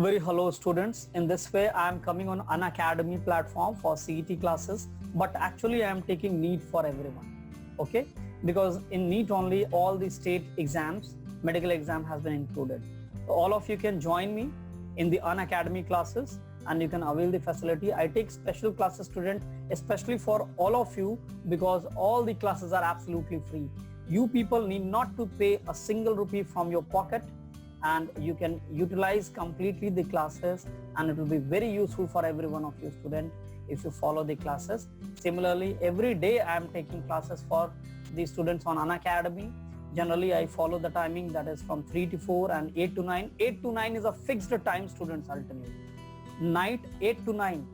Very hello students. In this way I am coming on Unacademy platform for CET classes, but actually I am taking NEET for everyone. Okay, because in NEET only all the state exams, medical exam has been included. So all of you can join me in the Unacademy classes and you can avail the facility. I take special classes student especially for all of you because all the classes are absolutely free. You people need not to pay a single rupee from your pocket, and you can utilize completely the classes, and it will be very useful for every one of you student if you follow the classes. Similarly, every day I am taking classes for the students on Unacademy. Generally I follow the timing, that is from 3 to 4 and 8 to 9. 8 to 9 is a fixed time students, I'll tell you. Night 8 to 9,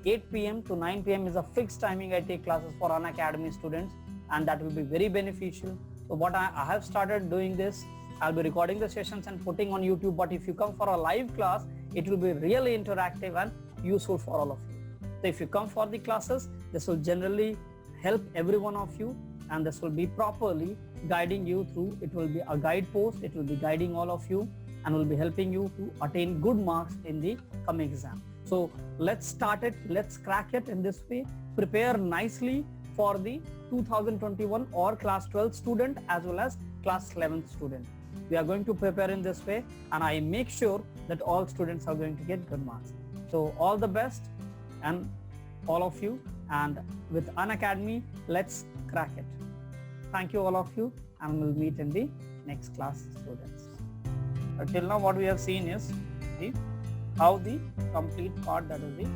8 p.m. to 9 p.m. is a fixed timing I take classes for Unacademy students, and that will be very beneficial. So what I have started doing this, I'll be recording the sessions and putting on YouTube, but if you come for a live class, it will be really interactive and useful for all of you. So if you come for the classes, this will generally help every one of you, and this will be properly guiding you through. It will be a guide post, it will be guiding all of you and will be helping you to attain good marks in the coming exam. So let's start it, let's crack it in this way. Prepare nicely for the 2021 or class 12 student as well as class 11 student. We are going to prepare in this way, and I make sure that all students are going to get good marks. So all the best and all of you, and with Unacademy, let's crack it. Thank you all of you, and we'll meet in the next class students. Till now what we have seen is how the complete part, that is the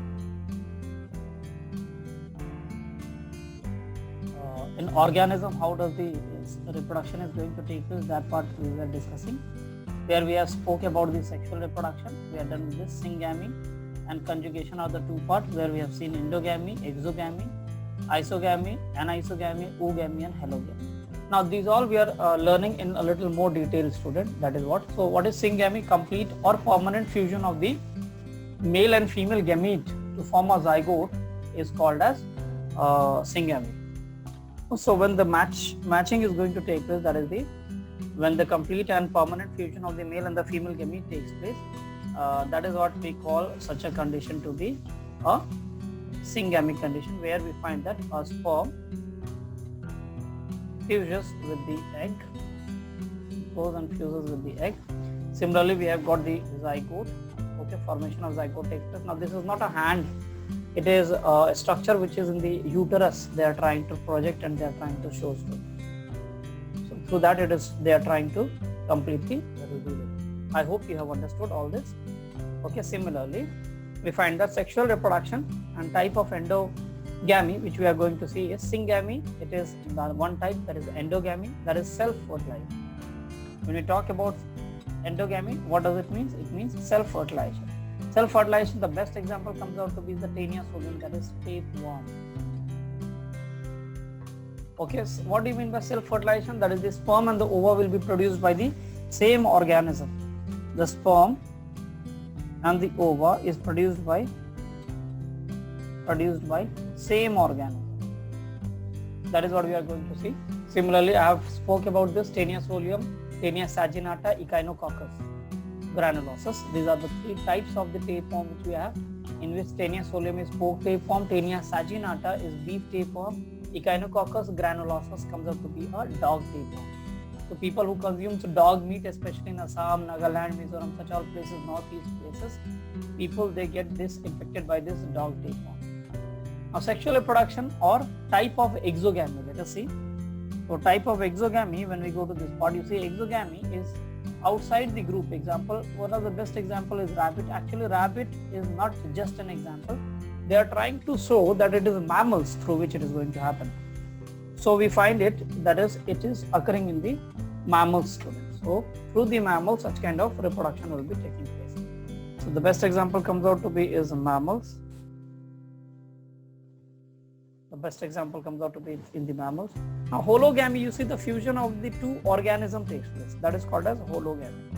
in organism, how does the reproduction is going to take place, that part we were discussing. Where we have spoke about the sexual reproduction, we are done with this. Syngamy and conjugation are the two parts, where we have seen endogamy, exogamy, isogamy, anisogamy, oogamy and halogamy. Now these all we are learning in a little more detail student, that is what. So what is syngamy? Complete or permanent fusion of the male and female gamete to form a zygote is called as syngamy. So when the matching is going to take place, that is when the complete and permanent fusion of the male and the female gamete takes place, that is what we call such a condition to be a syngamic condition, where we find that a sperm fuses with the egg, goes and fuses with the egg. Similarly, we have got the zygote. Okay, formation of zygote takes place. Now this is not a hand, it is a structure which is in the uterus. They are trying to project and they are trying to show students. So through that they are trying to completely reveal it. I hope you have understood all this. Okay, similarly, we find that sexual reproduction and type of endogamy which we are going to see is syngamy. It is the one type, that is endogamy, that is self-fertilization. When we talk about endogamy, what does it mean? It means self-fertilization. Self-fertilization, the best example comes out to be the Taenia solium, that is tapeworm. Okay, so what do you mean by self-fertilization? That is the sperm and the ova will be produced by the same organism. The sperm and the ova is produced by same organism. That is what we are going to see. Similarly, I have spoke about this Taenia solium, Taenia saginata, Echinococcus granulosus. These are the three types of the tapeworm which we have, in which Taenia solium is pork tapeworm, Taenia saginata is beef tapeworm, Echinococcus granulosus comes out to be a dog tapeworm. So people who consume dog meat, especially in Assam, Nagaland, Mizoram, such all places, northeast places, people they get this infected by this dog tapeworm. Now sexual reproduction or type of exogamy, let us see. So type of exogamy, when we go to this part, you see exogamy is outside the group. Example, one of the best example is rabbit. Actually rabbit is not just an example. They are trying to show that it is mammals through which it is going to happen. So we find it is occurring in the mammals students. So through the mammals such kind of reproduction will be taking place. So the best example comes out to be is mammals. The best example comes out to be in the mammals. Now hologamy, you see the fusion of the two organisms takes place. That is called as hologamy.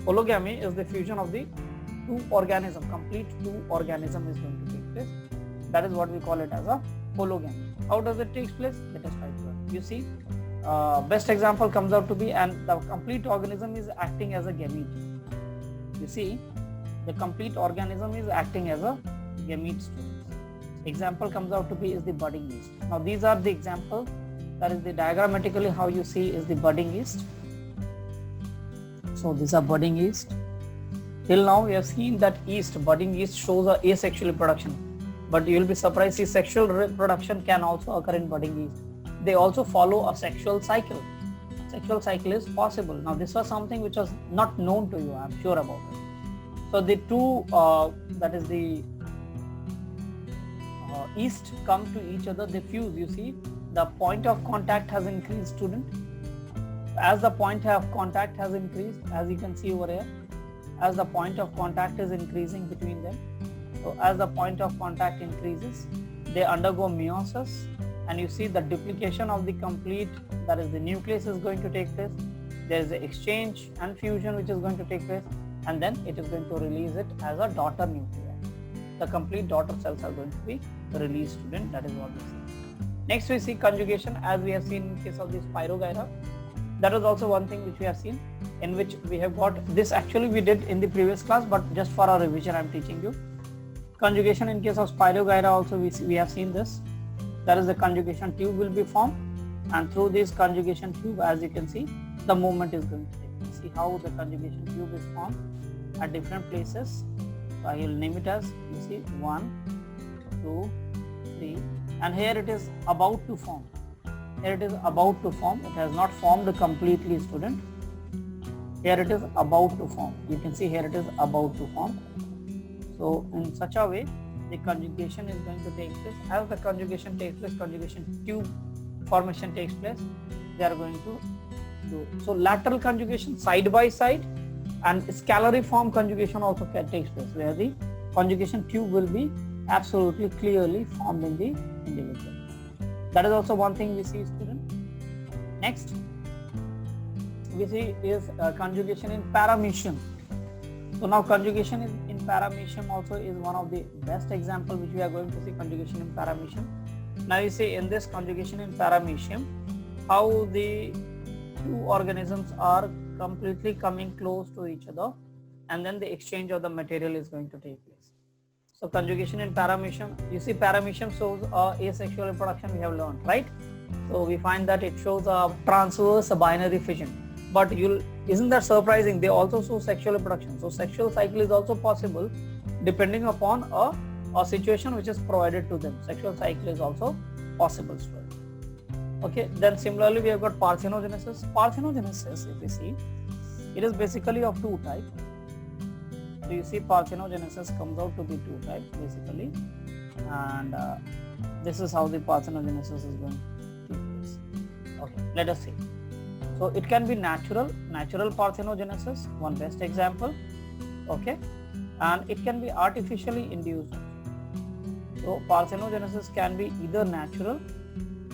Hologamy is the fusion of the two organisms. Complete two organism is going to take place. That is what we call it as a hologamy. How does it take place? Let us try to. You see, best example comes out to be, and the complete organism is acting as a gamete. You see, The complete organism is acting as a gamete students. Example comes out to be is the budding yeast. Now these are the example, that is the diagrammatically how you see is the budding yeast. So these are budding yeast. Till now we have seen that budding yeast shows a asexual reproduction, but you will be surprised see sexual reproduction can also occur in budding yeast. They also follow a sexual cycle. Sexual cycle is possible. Now this was something which was not known to you, I am sure about it. So the two, that is the yeast come to each other, they fuse. You see the point of contact has increased, student. As the point of contact has increased, as you can see over here, as the point of contact is increasing between them. So as the point of contact increases, they undergo meiosis, and you see the duplication of the complete, that is the nucleus is going to take place. There is the exchange and fusion which is going to take place, and then it is going to release it as a daughter nuclei. The complete daughter cells are going to be released, student. That is what we see. Next we see conjugation, as we have seen in case of the Spirogyra. That is also one thing which we have seen, in which we have got this. Actually we did in the previous class, but just for our revision I am teaching you. Conjugation in case of Spirogyra also we have seen this. That is the conjugation tube will be formed, and through this conjugation tube, as you can see, the movement is going to take place. See how the conjugation tube is formed at different places. So I will name it as, you see, 1, 2, 3, and here it is about to form. Here it is about to form. It has not formed completely, student. Here it is about to form. You can see here it is about to form. So in such a way, the conjugation is going to take place. As the conjugation takes place, conjugation tube formation takes place, they are going to do. So lateral conjugation side by side, and scalariform conjugation also takes place, where the conjugation tube will be absolutely clearly formed in the individual. That is also one thing we see, student. Next we see is conjugation in paramecium. So now conjugation in paramecium also is one of the best example which we are going to see, conjugation in paramecium. Now you see in this conjugation in paramecium, how the two organisms are completely coming close to each other, and then the exchange of the material is going to take place. So conjugation in paramecium, you see paramecium shows asexual reproduction, we have learned, right? So we find that it shows a transverse binary fission. But isn't that surprising? They also show sexual reproduction. So sexual cycle is also possible depending upon a situation which is provided to them. Sexual cycle is also possible. Okay. Then similarly we have got parthenogenesis. Parthenogenesis, if you see, it is basically of two types. So you see parthenogenesis comes out to be two types basically, and this is how the parthenogenesis is going to take place. Okay. Let us see. So it can be natural parthenogenesis, one best example, okay, and it can be artificially induced. So parthenogenesis can be either natural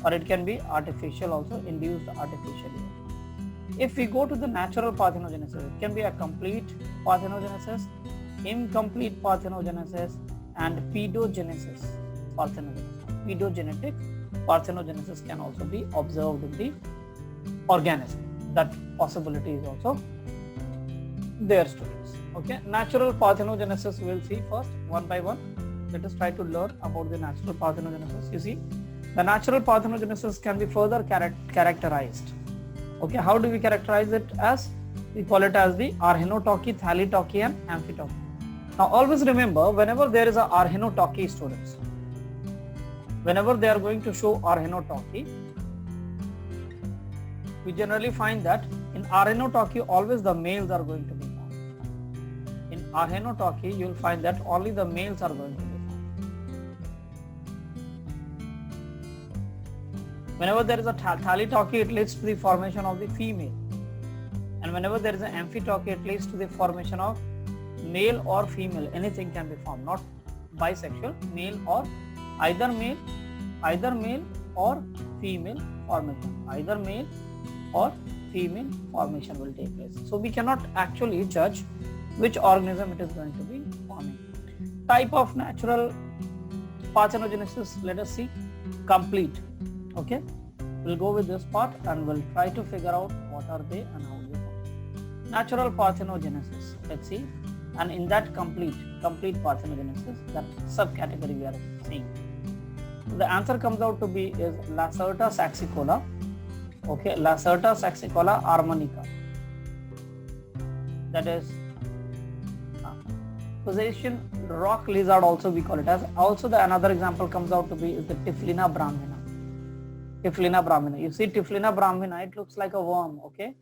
or it can be artificial, also induced artificially. If we go to the natural parthenogenesis, it can be a complete parthenogenesis, incomplete parthenogenesis, and pedogenesis parthenogenesis. Pedogenetic parthenogenesis can also be observed in the organism. That possibility is also there, students. Okay, natural parthenogenesis we'll see first one by one. Let us try to learn about the natural parthenogenesis. You see, the natural parthenogenesis can be further characterized. Okay, how do we characterize it? As we call it as the archenotochy, thalitochy, and amphitochy. Now always remember, whenever there is a archenotochy, students, whenever they are going to show archenotochy, we generally find that in archenotochy always the males are going to be found. In archenotochy you will find that only the males are going to be found. Whenever there is a thalitochy, it leads to the formation of the female, and whenever there is an amphitochy, it leads to the formation of male or female. Anything can be formed, not bisexual, male or either male or female formation. Either male or female formation will take place. So we cannot actually judge which organism it is going to be forming. Type of natural parthenogenesis, let us see. Complete. Okay, we'll go with this part and we'll try to figure out what are they and how they form. Natural parthenogenesis, let's see. and in that complete parthenogenesis, that subcategory we are seeing. So the answer comes out to be is Lacerta saxicola. Okay, Lacerta saxicola armonica. That is Crustacean rock lizard, also we call it as. Also the another example comes out to be is the Typhlina brahmina. Typhlina brahmina. You see Typhlina brahmina, it looks like a worm. Okay,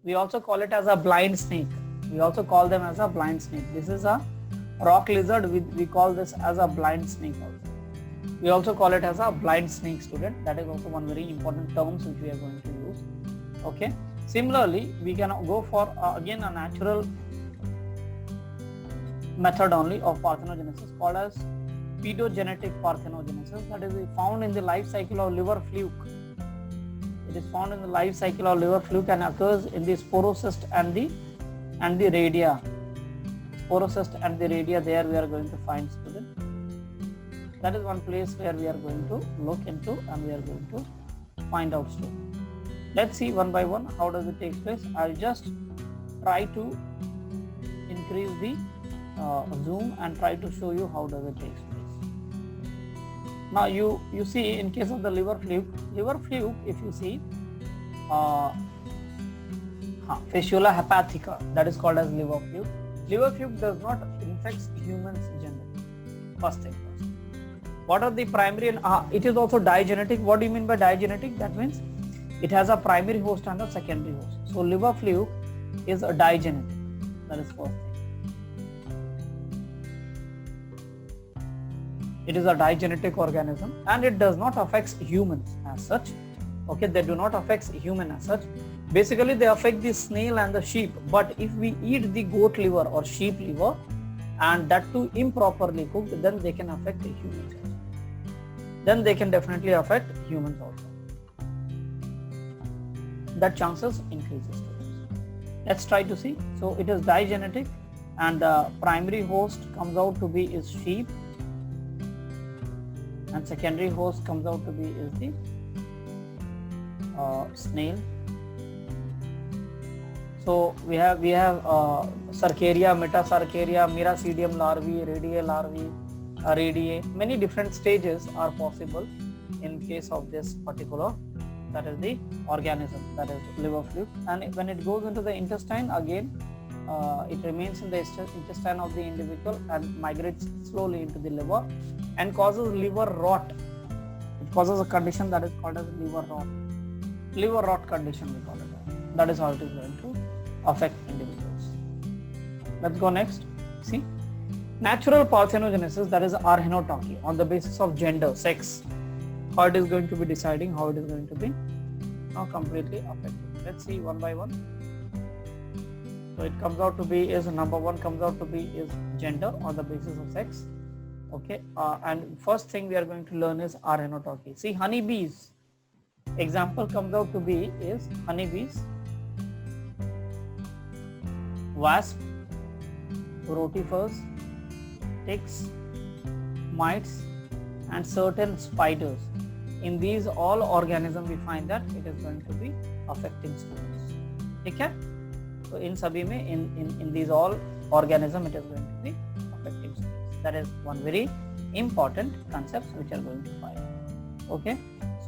we also call it as a blind snake. We also call them as a blind snake. This is a rock lizard. We call this as a blind snake also. We also call it as a blind snake, student. That is also one very important terms which we are going to use. Okay. Similarly, we can go for again a natural method only of parthenogenesis called as pedogenetic parthenogenesis. That is found in the life cycle of liver fluke. It is found in the life cycle of liver fluke and occurs in the sporocyst and the radia. Sporocyst and the radia, there we are going to find, student. That is one place where we are going to look into and we are going to find out, student. Let's see one by one how does it take place. I'll just try to increase the zoom and try to show you how does it take place. Now you see in case of the liver fluke, if you see Fistula hepatica, that is called as liver fluke. Liver fluke does not infect humans generally. First thing first. What are the primary and it is also digenetic. What do you mean by digenetic? That means it has a primary host and a secondary host. So liver fluke is a digenetic. That is first thing. It is a digenetic organism and it does not affect humans as such. Okay, they do not affect human as such. Basically, they affect the snail and the sheep. But if we eat the goat liver or sheep liver, and that too improperly cooked, then they can affect the humans also. Then they can definitely affect humans also. That chances increases. Let's try to see. So it is digenetic, and the primary host comes out to be is sheep, and secondary host comes out to be is the snail. So we have Cercaria, Metacercaria, Miracidium larvae, Radiae larvae, Radiae. Many different stages are possible in case of this particular, that is the organism, that is liver fluke. And when it goes into the intestine, again it remains in the intestine of the individual and migrates slowly into the liver and causes liver rot. It causes a condition that is called as liver rot. Liver rot condition we call it. That is how it is going to affect individuals. Let's go next. See, natural parthenogenesis, that is arhenotochy, on the basis of gender, sex, how it is going to be deciding, how it is going to be now completely affected. Let's see one by one. So it comes out to be is number one comes out to be is gender on the basis of sex. Okay, and first thing we are going to learn is arhenotochy. See, honeybees. Example comes out to be is honeybees, wasp, rotifers, ticks, mites, and certain spiders. In these all organisms we find that it is going to be affecting students. Okay? So in sabhi mein, in these all organisms it is going to be affecting students. That is one very important concept which are going to find. Okay?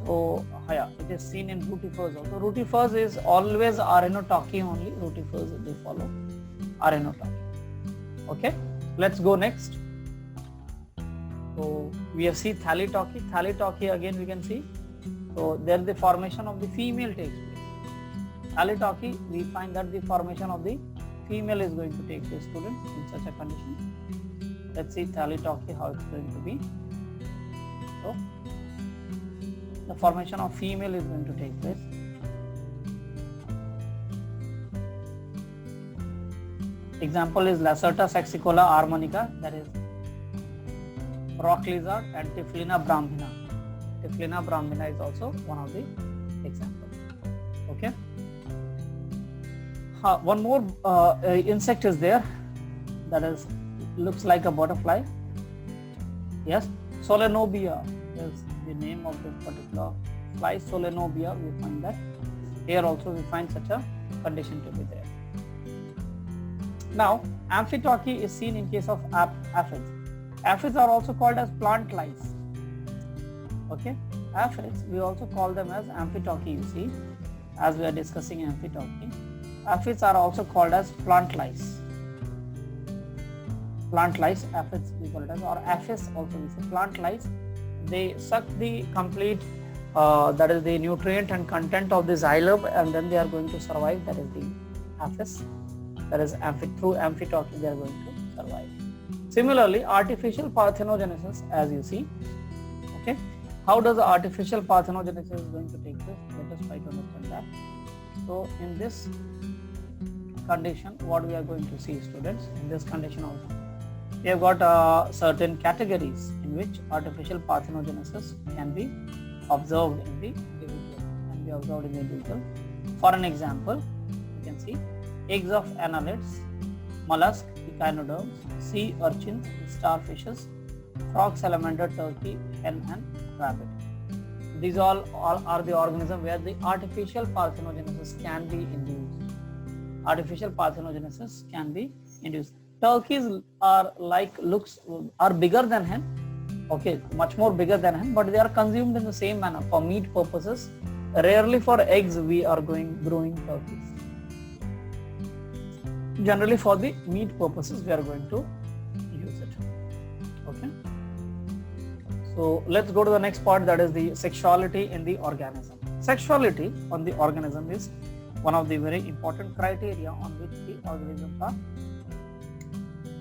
So yeah, it is seen in rotifers also. Rotifers is always arhenotochy only. Rotifers they follow arhenotochy. Okay, let's go next. So we have seen thalitochy. Thalitochy again we can see. So there the formation of the female takes place. Thalitochy, we find that the formation of the female is going to take place, students, in such a condition. Let's see thalitochy how it's going to be. So the formation of female is going to take place. Example is Lacerta saxicola armonica, that is rock lizard, and Typhlina brahmina. Typhlina brahmina is also one of the examples. Okay. One more insect is there, that is looks like a butterfly. Yes, Solenobia is the name of this particular fly. Solenobia, we find that here also we find such a condition to be there. Now, amphitauchy is seen in case of aphids. Aphids are also called as plant lice. Okay, aphids, we also call them as amphitauchy, you see, as we are discussing amphitauchy. Aphids are also called as plant lice. Plant lice, aphids we call it as, or aphis also we say. Plant lice, they suck the complete, that is the nutrient and content of the xylem, and then they are going to survive, that is the aphis. That is through amphitauchy they are going to survive. Similarly, artificial parthenogenesis, as you see, okay. How does the artificial parthenogenesis is going to take place? Let us try to understand that. So, in this condition, what we are going to see, students, in this condition also, we have got certain categories in which artificial parthenogenesis can be observed in the individual. For an example, you can see eggs of annelids, mollusk, echinoderms, sea urchins, starfishes, frog, salamander, turkey, hen and rabbit. These all are the organisms where the artificial parthenogenesis can be induced. Artificial parthenogenesis can be induced. Turkeys are are bigger than hen, okay, much more bigger than hen, but they are consumed in the same manner for meat purposes. Rarely for eggs we are growing turkeys. Generally for the meat purposes we are going to use it. Okay. So let's go to the next part, that is the sexuality in the organism. Sexuality on the organism is one of the very important criteria on which the organisms are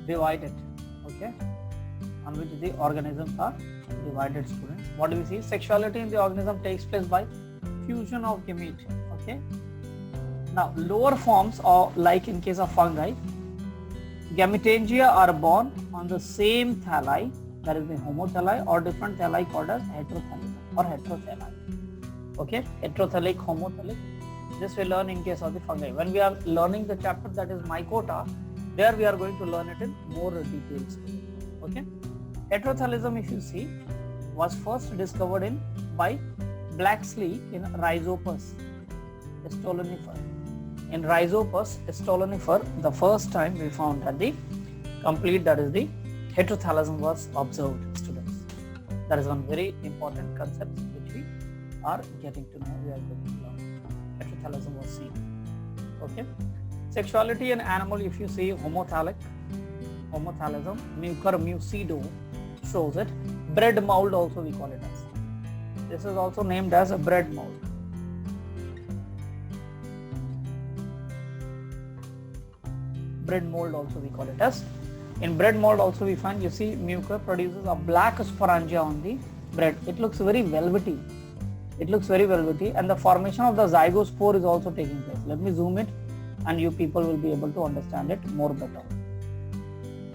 divided. Okay. On which the organisms are divided, students. What do we see? Sexuality in the organism takes place by fusion of gamete. Okay. Now, lower forms, or like in case of fungi, gametangia are born on the same thalli, that is the homothalli, or different thalli called as heterothalli or heterothalli. Okay, heterothallic, homothallic. This we learn in case of the fungi. When we are learning the chapter that is mycota, there we are going to learn it in more details. Okay, heterothallism, if you see, was first discovered by Blacksley in Rhizopus stolonifer. In Rhizopus stolonifer, the first time we found that the heterothallism was observed, students. That is one very important concept which we are getting to know. We are going to learn. Heterothallism was seen. Okay. Sexuality in animal, if you see homothallism, Mucor mucido shows it. Bread mold also we call it as. This is also named as a bread mold. Bread mold also we call it as. In bread mold also we find, you see, mucor produces a black sporangia on the bread. It looks very velvety. And the formation of the zygospore is also taking place. Let me zoom it and you people will be able to understand it more better.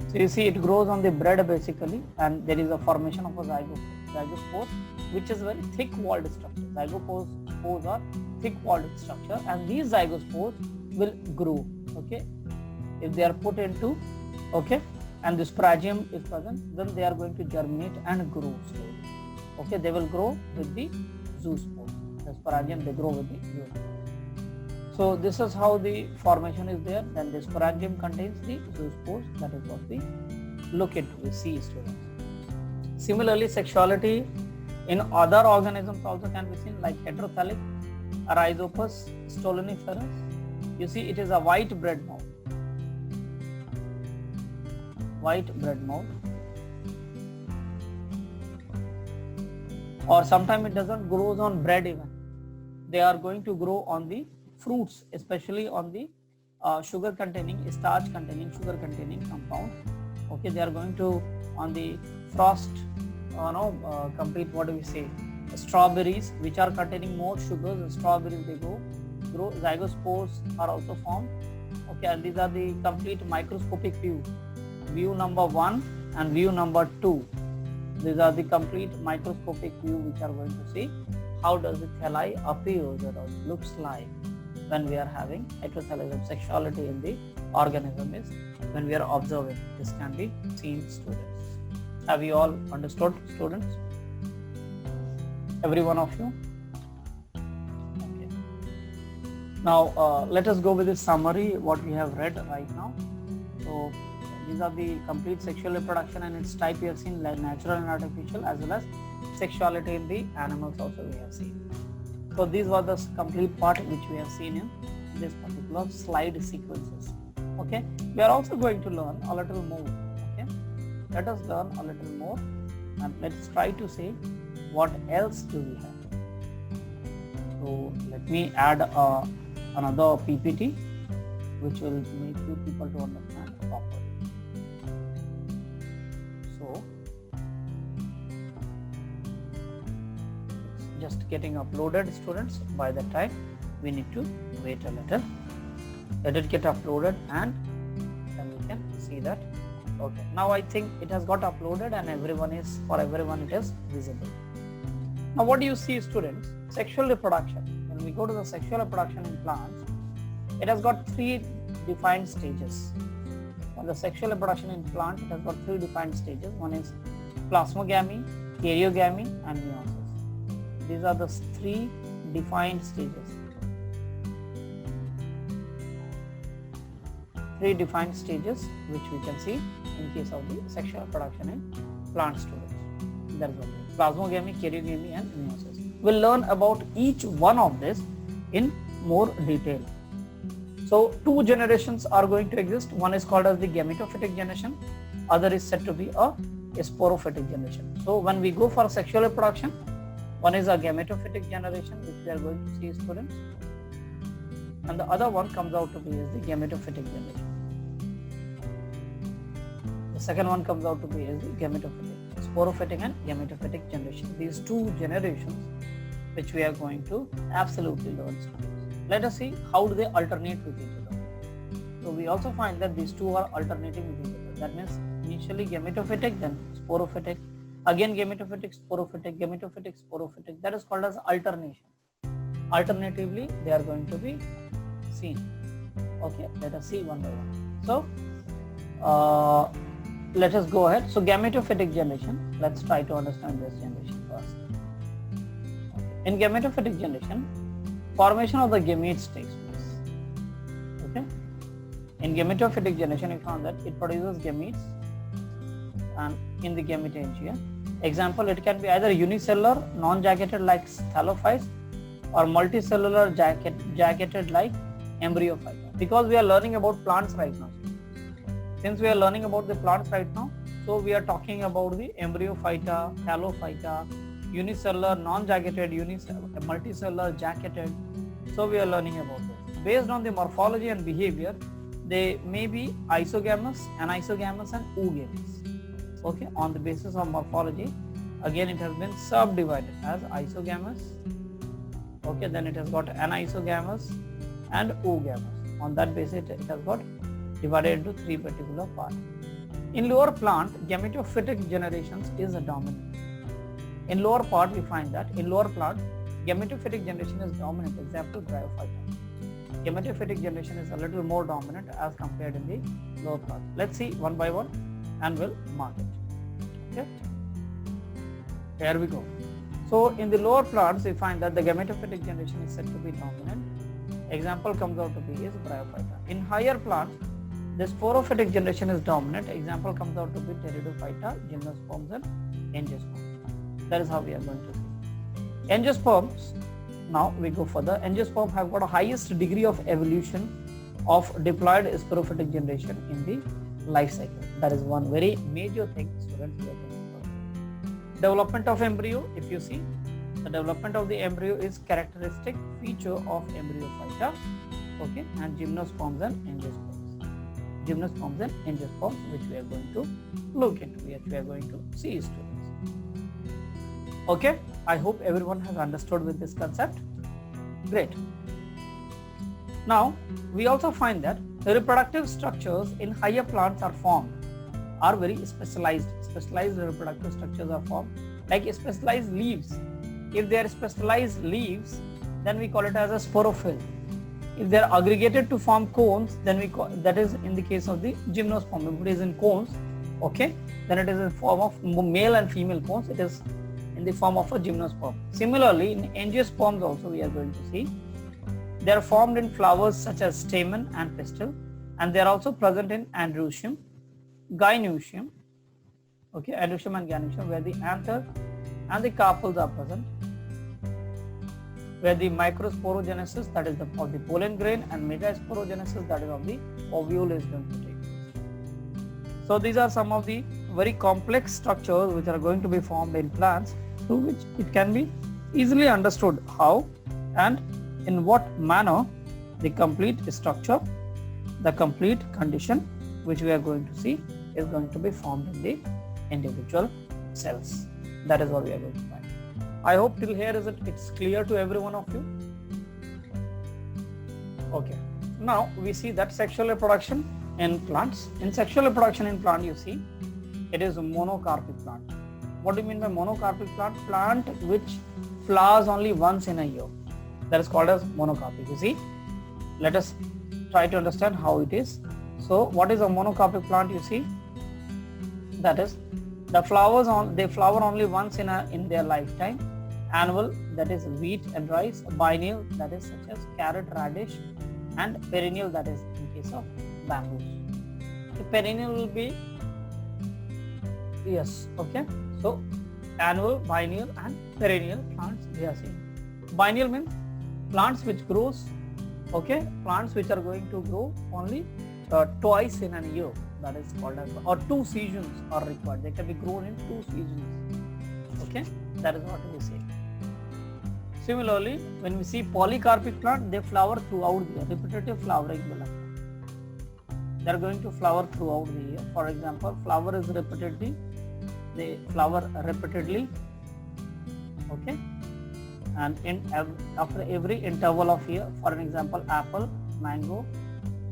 So you see it grows on the bread basically, and there is a formation of a zygospore which is very thick walled structure. Zygospores are thick walled structure, and these zygospores will grow. Okay. If they are put into, okay, and the sporangium is present, then they are going to germinate and grow slowly. Okay, they will grow with the zoospore. The sporangium, they grow with the zoospore. So this is how the formation is there. Then the sporangium contains the zoospores. That is what we look into, we see, students. Similarly, sexuality in other organisms also can be seen, like heterothallic, Rhizopus stoloniferus. You see, it is a white bread mold. Or sometimes it doesn't grow on bread even. They are going to grow on the fruits, especially on the starch containing compounds. Okay, they are going to on the frost, strawberries, which are containing more sugars. The strawberries, they grow. Zygospores are also formed. Okay, and these are the complete microscopic view. View number 1 and view number 2. These are the complete microscopic view which are going to see how does the thalli appears or looks like when we are having heterothallism. Sexuality in the organism is when we are observing. This can be seen, students. Have you all understood, students? Every one of you? Okay. Now let us go with the summary what we have read right now. So these are the complete sexual reproduction and its type we have seen, like natural and artificial, as well as sexuality in the animals also we have seen. So these were the complete part which we have seen in this particular slide sequences. Okay, we are also going to learn a little more. Okay, let us learn a little more and let's try to see what else do we have. So let me add another PPT which will make you people to understand properly. So it's just getting uploaded, students. By the time we need to wait a little. Let it get uploaded and then we can see that. Okay, now I think it has got uploaded and for everyone it is visible. Now what do you see, students? Sexual reproduction. When we go to the sexual reproduction in plants, it has got 3 defined stages. For the sexual reproduction in plant, it has got 3 defined stages. One is plasmogamy, karyogamy and meiosis. These are the 3 defined stages. 3 defined stages which we can see in case of the sexual reproduction in plant students. That is one. Plasmogamy, karyogamy and meiosis. We'll learn about each one of this in more detail. So 2 generations are going to exist. One is called as the gametophytic generation. Other is said to be a sporophytic generation. So when we go for sexual reproduction, one is a gametophytic generation which we are going to see, students, and the other one comes out to be is the gametophytic generation. The second one comes out to be is the gametophytic, sporophytic and gametophytic generation. These 2 generations which we are going to absolutely learn, students. Let us see how do they alternate with each other. So we also find that these 2 are alternating with each other. That means initially gametophytic, then sporophytic, again gametophytic, sporophytic. That is called as alternation. Alternatively, they are going to be seen. Okay, let us see one by one. So let us go ahead. So gametophytic generation, let's try to understand this generation first. Okay. In gametophytic generation, formation of the gametes takes place. Okay. In gametophytic generation, we found that it produces gametes and in the gametangia. Example, it can be either unicellular, non-jacketed like thallophytes, or multicellular jacketed like embryophyta. Because we are learning about plants right now. Since we are learning about the plants right now, so we are talking about the embryophyta, thallophyta, unicellular, non-jacketed, multicellular, jacketed. So we are learning about this. Based on the morphology and behavior, they may be isogamous, anisogamous and oogamous. Okay, on the basis of morphology, again it has been subdivided as isogamous. Okay, then it has got anisogamous and oogamous. On that basis, it has got divided into 3 particular parts. In lower plant, gametophytic generations is a dominant. In lower part, we find that in lower plant, gametophytic generation is dominant. Example, bryophyta. Gametophytic generation is a little more dominant as compared in the lower plant. Let's see one by one and we'll mark it. Okay. Here we go. So in the lower plants, we find that the gametophytic generation is said to be dominant. Example comes out to be is bryophyta. In higher plants, the sporophytic generation is dominant. Example comes out to be pteridophyta, gymnosperms and angiosperms. That is how we are going to see. Angiosperms, now we go further. Angiosperms have got a highest degree of evolution of diploid sporophytic generation in the life cycle. That is one very major thing, students. Development of embryo, if you see, the development of the embryo is characteristic feature of embryophyta, okay, and gymnosperms and angiosperms. Gymnosperms and angiosperms, which we are going to look into, which we are going to see, students. Okay, I hope everyone has understood with this concept. Great. Now, we also find that the reproductive structures in higher plants are very specialized. Specialized reproductive structures are formed, like specialized leaves. If they are specialized leaves, then we call it as a sporophyll. If they are aggregated to form cones, then we call that is in the case of the gymnosperm. If it is in cones, okay, then it is in form of male and female cones. It is in the form of a gymnosperm. Similarly, in angiosperms also we are going to see they are formed in flowers such as stamen and pistil, and they are also present in androecium, gynoecium, okay, androecium and gynoecium, where the anther and the carpels are present, where the microsporogenesis, that is of the pollen grain, and metasporogenesis, that is of the ovule, is going to take place. So these are some of the very complex structures which are going to be formed in plants, through which it can be easily understood how and in what manner the complete structure, the complete condition which we are going to see is going to be formed in the individual cells. That is what we are going to find. I hope till here it's clear to every one of you. Okay, now we see that sexual reproduction in plants. In sexual reproduction in plant, you see it is a monocarpic plant. What do you mean by monocarpic plant? Plant which flowers only once in a year. That is called as monocarpic. You see, let us try to understand how it is. So what is a monocarpic plant? You see, that is the flowers they flower only once in their lifetime. Annual, that is wheat and rice. Biennial, that is such as carrot, radish, and perennial, that is in case of bamboo. The perennial will be, yes, okay. So annual, biennial, and perennial plants we are seeing. Biennial means plants which grows, okay, plants which are going to grow only twice in a year. That is called as, or 2 seasons are required. They can be grown in 2 seasons. Okay, that is what we say. Similarly, when we see polycarpic plant, they flower throughout the year. Repetitive flowering will occur. They are going to flower throughout the year. For example, flower is repeatedly. They flower repeatedly. Okay, and after every interval of year. For an example, apple, mango,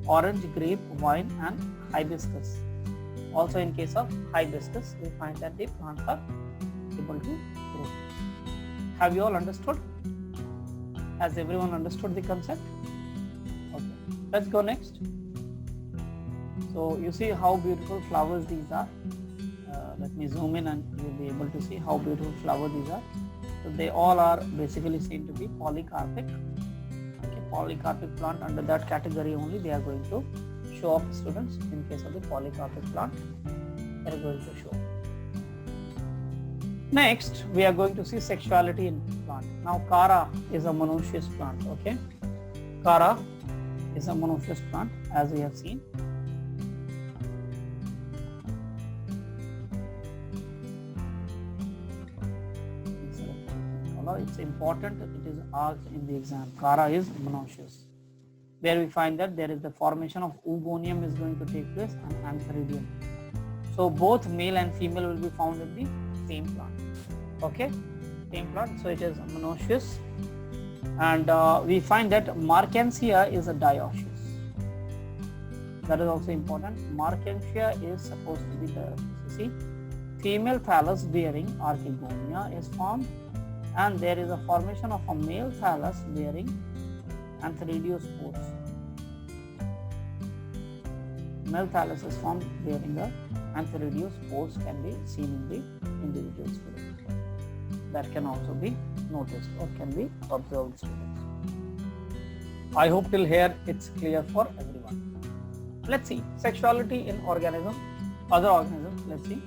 orange, grape, wine, and hibiscus. Also in case of hibiscus, we find that the plants are able to grow. Have you all understood? Has everyone understood the concept? Okay, let's go next. So you see how beautiful flowers these are. Let me zoom in and you will be able to see how beautiful flowers these are. So they all are basically seen to be polycarpic. Okay, polycarpic plant, under that category only they are going to show up, students. In case of the polycarpic plant, they are going to show. Next, we are going to see sexuality in plant. Now, Kara is a monoecious plant. Okay, Kara is a monoecious plant, as we have seen. It's important, it is asked in the exam. Kara is monoecious, where we find that there is the formation of oogonium is going to take place and antheridium. So both male and female will be found in the same plant. Okay, same plant. So it is monoecious, and we find that Marchantia is a dioecious. That is also important. Marchantia is supposed to be dioecious. See, female thallus bearing archegonia is formed, and there is a formation of a male thallus bearing antheridospores. Male thallus is formed bearing the antheridospores, can be seen in the individual student. That can also be noticed or can be observed, students. I hope till here it's clear for everyone. Let's see sexuality in organism, other organisms. Let's see.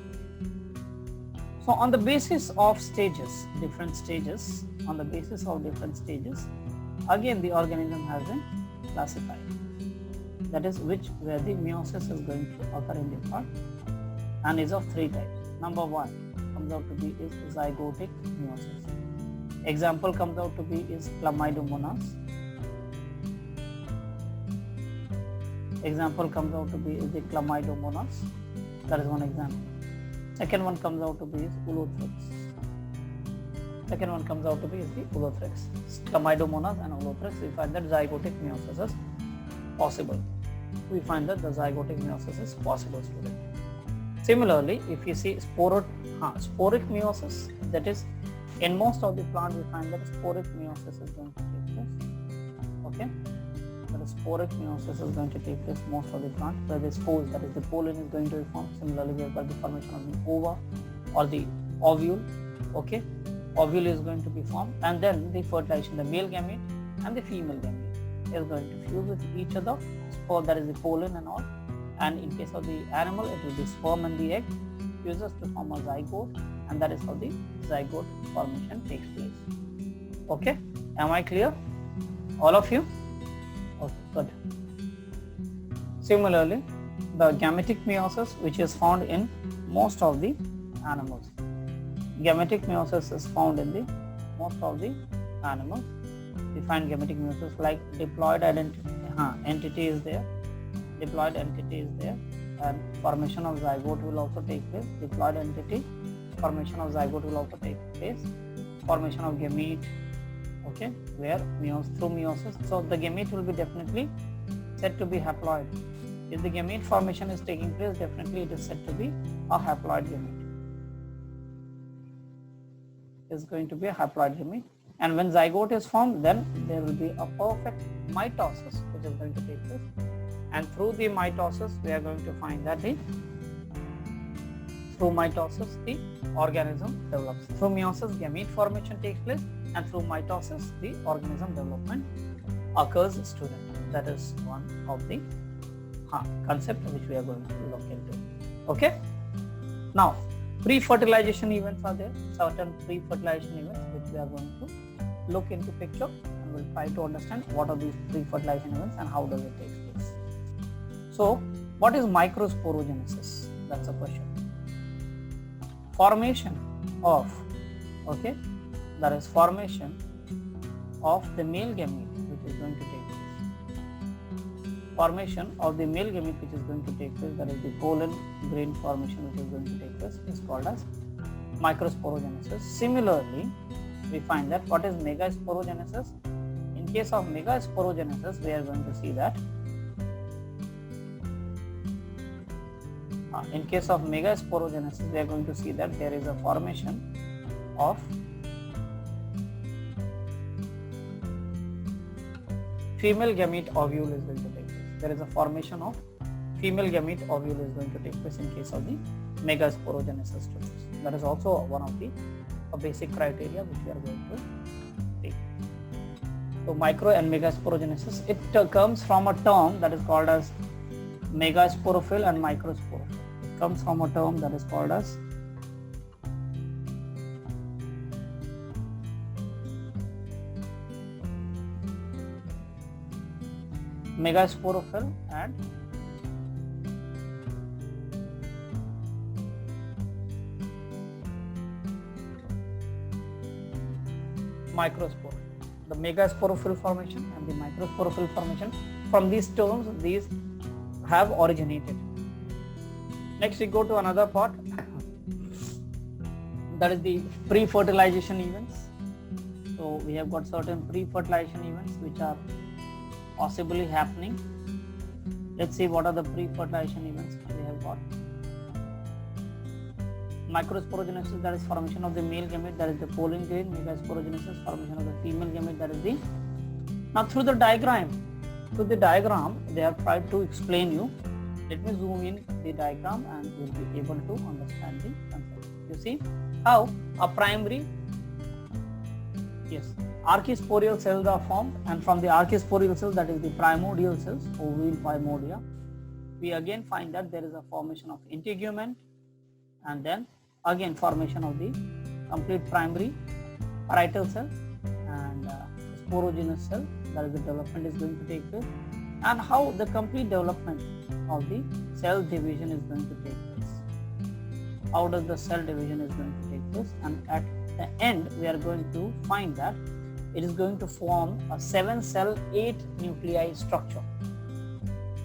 So on the basis of stages, different stages, on the basis of different stages, again the organism has been classified. That is where the meiosis is going to occur in the plant, and is of 3 types. Number 1 comes out to be is zygotic meiosis. Example comes out to be is Chlamydomonas. Example comes out to be is the Chlamydomonas. That is one example. Second one comes out to be is Ulothrix. Second one comes out to be is the Ulothrix. Chlamydomonas and Ulothrix, we find that zygotic meiosis is possible. We find that the zygotic meiosis is possible, student. Similarly, if you see sporic meiosis, that is in most of the plant we find that sporic meiosis is going to take place. Okay, that is sporic meiosis is going to take place most of the plant, where the spores, that is the pollen, is going to be formed. Similarly, we have got the formation of the ova or the ovule. Okay, ovule is going to be formed, and then the fertilization, the male gamete and the female gamete. is going to fuse with each other. Spore, that is the pollen and all. And in case of the animal, it will be sperm and the egg fuses to form a zygote, and that is how the zygote formation takes place. Okay, am I clear? All of you? Okay, good. Similarly, the gametic meiosis, which is found in most of the animals. Gametic meiosis is found in the most of the animals. We find gametic meiosis like diploid entity is there. Diploid entity is there, and formation of zygote will also take place. Diploid entity, formation of zygote will also take place. Formation of gamete, okay, where through meiosis. So the gamete will be definitely said to be haploid. If the gamete formation is taking place, definitely it is said to be a haploid gamete. Is going to be a haploid gamete. And when zygote is formed, then there will be a perfect mitosis which is going to take place. And through the mitosis, we are going to find that through mitosis, the organism develops. Through meiosis, gamete formation takes place, and through mitosis, the organism development occurs, student. That is one of the concept which we are going to look into. Okay. Now, pre-fertilization events are there. Certain pre-fertilization events which we are going to look into picture, and we'll try to understand what are these pre-fertilization events and how does it take place. So, what is microsporogenesis? That's a question. Formation of, okay, that is formation of the male gamete which is going to take place. Formation of the male gamete which is going to take place, that is the pollen grain formation which is going to take place, is called as microsporogenesis. Similarly, we find that what is megasporogenesis? In case of megasporogenesis, we are going to see that in case of megasporogenesis, we are going to see that there is a formation of female gamete ovule is going to take place. There is a formation of female gamete ovule is going to take place in case of the megasporogenesis students. That is also one of the basic criteria which we are going to take. So micro and megasporogenesis, it comes from a term that is called as megasporophyll and microsporophyll. It comes from a term that is called as megasporophyll and microsporophyll. The megasporophyll formation and the microsporophyll formation, from these terms, these have originated. Next we go to another part, that is the pre-fertilization events. So we have got certain pre-fertilization events which are possibly happening. Let's see what are the pre-fertilization events we have got. Microsporogenesis, that is formation of the male gamete, that is the pollen grain. Megasporogenesis, formation of the female gamete, that is the. Now through the diagram, they have tried to explain you. Let me zoom in the diagram and you will be able to understand the concept. You see how a primary, archisporial cells are formed, and from the archisporial cells, that is the primordial cells, ovule primordia, we again find that there is a formation of integument, and then again formation of the complete primary parietal cell and sporogenous cell, that is the development is going to take place, and how the complete development of the cell division is going to take place. How does the cell division is going to take place, and at the end we are going to find that it is going to form a 7-cell 8 nuclei structure.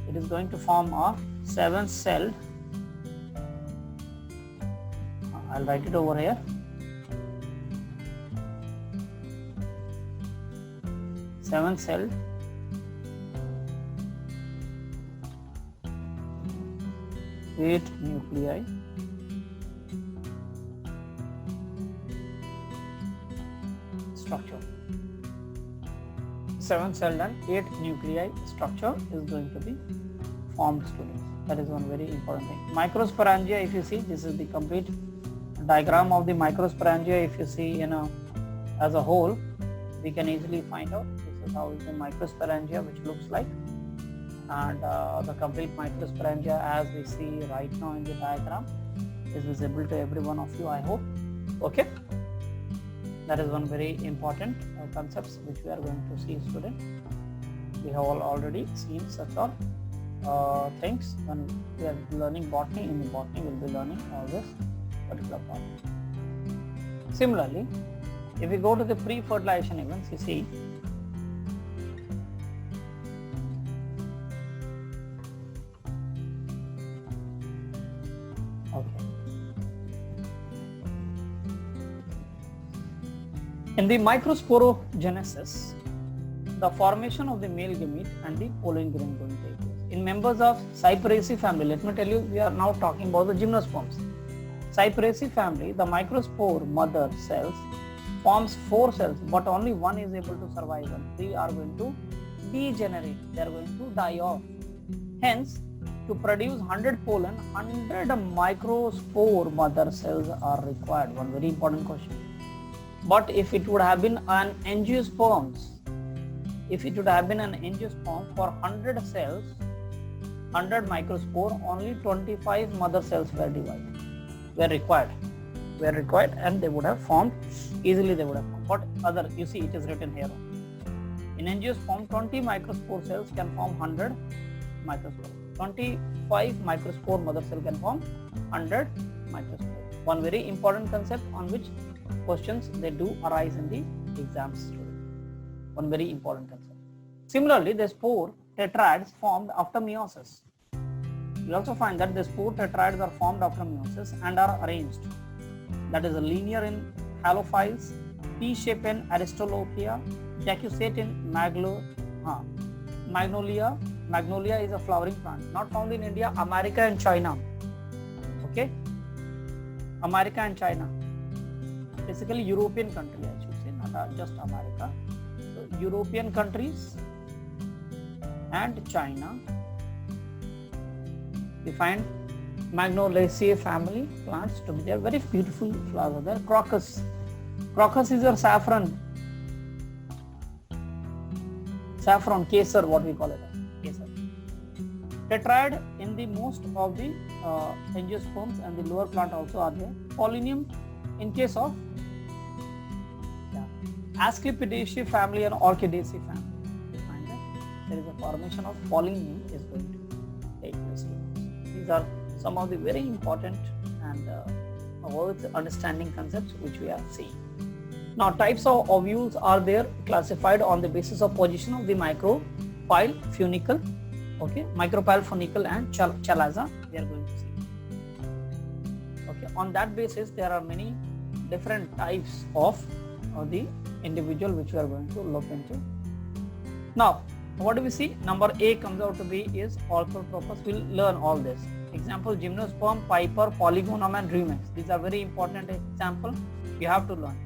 It is going to form a 7-celled, I'll write it over here, 7-celled 8 nuclei structure. 7-celled and 8 nuclei structure is going to be formed, students. That is one very important thing. Microsporangia, if you see, this is the complete diagram of the microsporangia. If you see as a whole, we can easily find out this is how is the microsporangia, which looks like, and the complete microsporangia as we see right now in the diagram is visible to every one of you, I hope. Okay, that is one very important concepts which we are going to see, student. We have already seen such all things when we are learning botany. In the botany we will be learning all this particular part. Similarly, if we go to the pre-fertilization events, you see in the microsporogenesis, the formation of the male gamete and the pollen grain going to take place. In members of Cyperaceae family, let me tell you, we are now talking about the gymnosperms. Cyperaceae family, the microspore mother cells forms 4 cells, but only one is able to survive and 3 are going to degenerate. They are going to die off. Hence, to produce 100 pollen, 100 microspore mother cells are required. One very important question. But if it would have been an angiosperms, for 100 cells, 100 microspore, only 25 mother cells were required, and they would have formed easily. They would have formed. What other? You see, it is written here. In angiosperm, 20 microspore cells can form 100 microspore. 25 microspore mother cell can form 100 microspore. One very important concept on which questions they do arise in the exams, student. One very important concept. Similarly, the spore tetrads formed after meiosis. You also find that the spore tetrads are formed after meiosis and are arranged. That is linear in halophiles, P-shape in Aristolochia, decussate in Magnolia. Magnolia is a flowering plant, not found in India, America and China. Okay, America and China. Basically European country, I should say, not just America. So European countries and China, we find Magnoliaceae family plants to be there. Very beautiful flower there. Crocus. Crocus is your saffron. Saffron, kesar, what we call it. Kesar. Tetrad in the most of the angiosperms and the lower plant also are there. Pollinium in case of Asclepidaceae family and Orchidaceae family. You find that there is a formation of pollinium is going to take place. These are some of the very important and worth understanding concepts which we are seeing. Now, types of ovules are there classified on the basis of position of the micropyle funicle, okay, micropyle funicle and chalaza. We are going to see. Okay, on that basis, there are many different types of the individual which we are going to look into. Now, what do we see? Number A comes out to be is orthotropous. We'll learn all this. Example: gymnosperm, piper, polygonum and remix. These are very important example. You have to learn.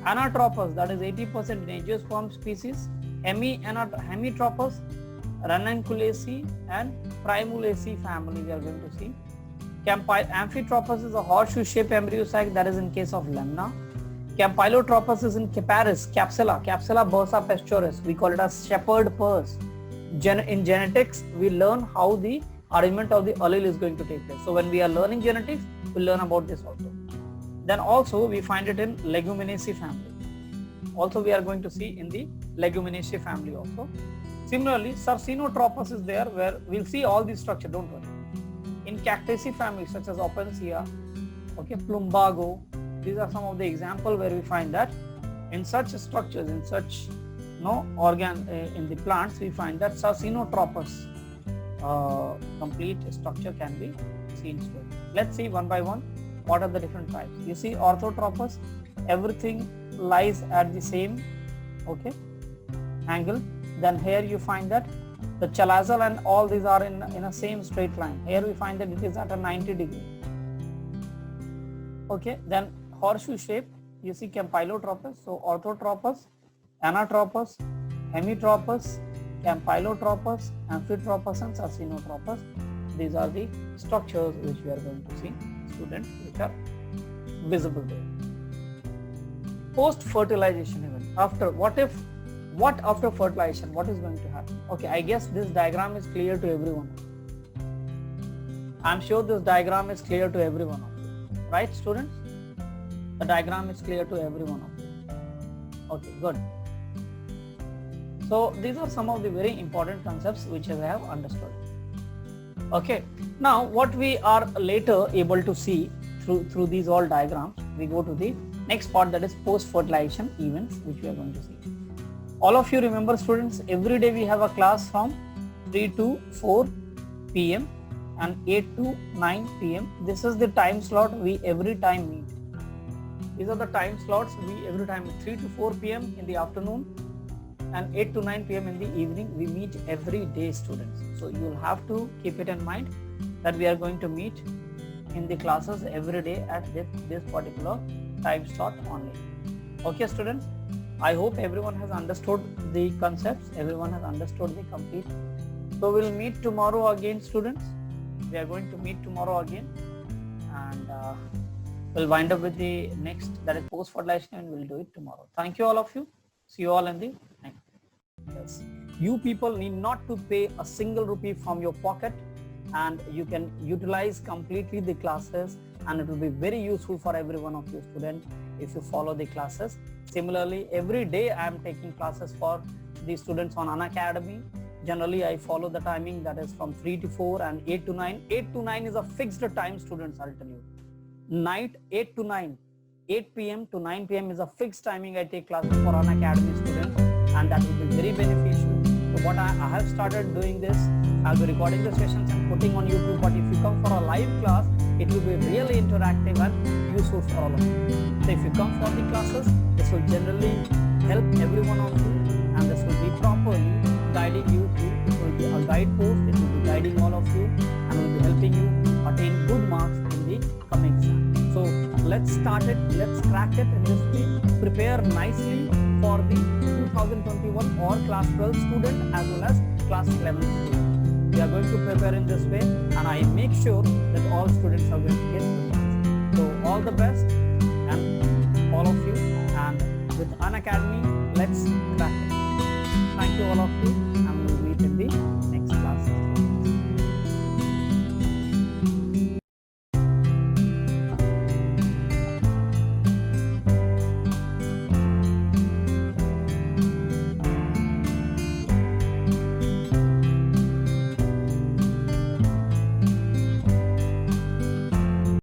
Anatropous, that is 80% in angiosperm species. Hemitropous, Ranunculaceae and Primulaceae family we are going to see. Amphitropous is a horseshoe-shaped embryo sac, that is in case of lemna. Campylotropous is in Caparis, Capsula bursa pastoris. We call it as shepherd purse. In genetics, we learn how the arrangement of the allele is going to take place. So when we are learning genetics, we learn about this also. Then also we find it in Leguminosae family. Also we are going to see in the Leguminosae family also. Similarly, Sarcinotropous is there, where we'll see all these structure, don't worry. In Cactaceae family such as Opuntia, okay, Plumbago, these are some of the examples where we find that in such structures, in such organ in the plants, we find that Sarcinotropous complete structure can be seen. Let's see one by one what are the different types. You see orthotropous, everything lies at the same angle. Then here you find that the chalazal and all these are in a same straight line. Here we find that it is at a 90 degree. Okay, then horseshoe shape, you see Campylotropous. So orthotropous, Anatropous, Hemitropous, Campylotropous, Amphitropous and Sarcinotropous. These are the structures which we are going to see, students, which are visible there. Post-fertilization event. After, what if what after fertilization, what is going to happen? Okay, I guess this diagram is clear to everyone. I'm sure this diagram is clear to everyone of you, right students? The diagram is clear to everyone of you. Okay, good. So these are some of the very important concepts which I have understood. Okay, now what we are later able to see through these all diagrams, we go to the next part, that is post-fertilization events, which we are going to see. All of you remember students, every day we have a class from 3 to 4 p.m. and 8 to 9 p.m. This is the time slot we every time meet. These are the time slots we every time, 3 to 4 p.m. in the afternoon and 8 to 9 p.m. in the evening, we meet every day students. So you will have to keep it in mind that we are going to meet in the classes every day at this particular time slot only. Okay students, I hope everyone has understood the concepts, everyone has understood the complete. So we'll meet tomorrow again students. We are going to meet tomorrow again, and we'll wind up with the next, that is post-fertilization, and we'll do it tomorrow. Thank you all of you. See you all in the next. Yes. You people need not to pay a single rupee from your pocket, and you can utilize completely the classes, and it will be very useful for every one of you students if you follow the classes. Similarly, every day I am taking classes for the students on Unacademy. Generally, I follow the timing, that is from 3 to 4 and 8 to 9. 8 to 9 is a fixed time students, I'll tell you. Night 8 to 9, 8 p.m. to 9 p.m. is a fixed timing I take classes for Unacademy students, and that will be very beneficial. So what I have started doing this, I'll be recording the sessions and putting on YouTube, but if you come for a live class, it will be really interactive and useful for all of you. So if you come for the classes, this will generally help every one of you, and this will be properly guiding you through. It will be a guide post, it will be guiding all of you, and will be helping you attain good marks in the coming exam. So let's start it, let's crack it in this way. Prepare nicely for the 2021 or class 12 student as well as class 11 student. We are going to prepare in this way, and I make sure that all students are going to get good marks. So all the best, and all of you, and with Unacademy, let's crack it. Thank you all of you, and we'll meet in the